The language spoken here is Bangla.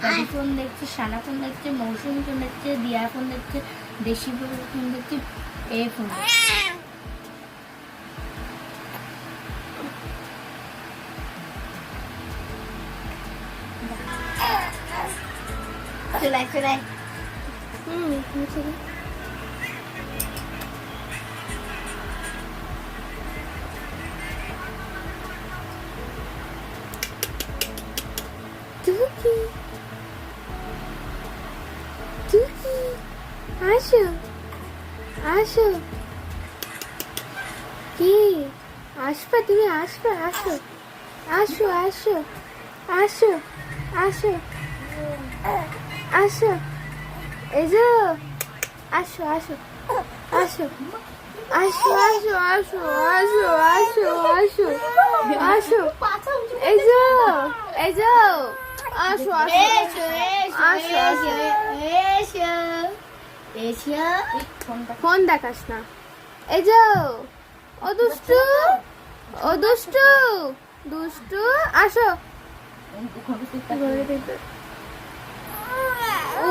দাদি ফোন দেখছে, সানা ফোন দেখছে, মৌসুমি ফোন দেখছে, দিয়া ফোন দেখছে, দেশি ফোন দেখছে, এ ফোন দেখছে। চলাই চলাই টুকি টুকি আসো আসো কি আসবে তুমি আসবে আসো আসো আসো আসো আসো আসো এই যে আসো আসো আসো আসো আসো আসো আসো আসো আসো আসো এই যে আসো আসো এসো এসো আসো, এসো এসো এসো। ফোন দেখাস না এই যে ও দুষ্টু ও দুষ্টু দুষ্টু আসো ঘরে দেখবে ও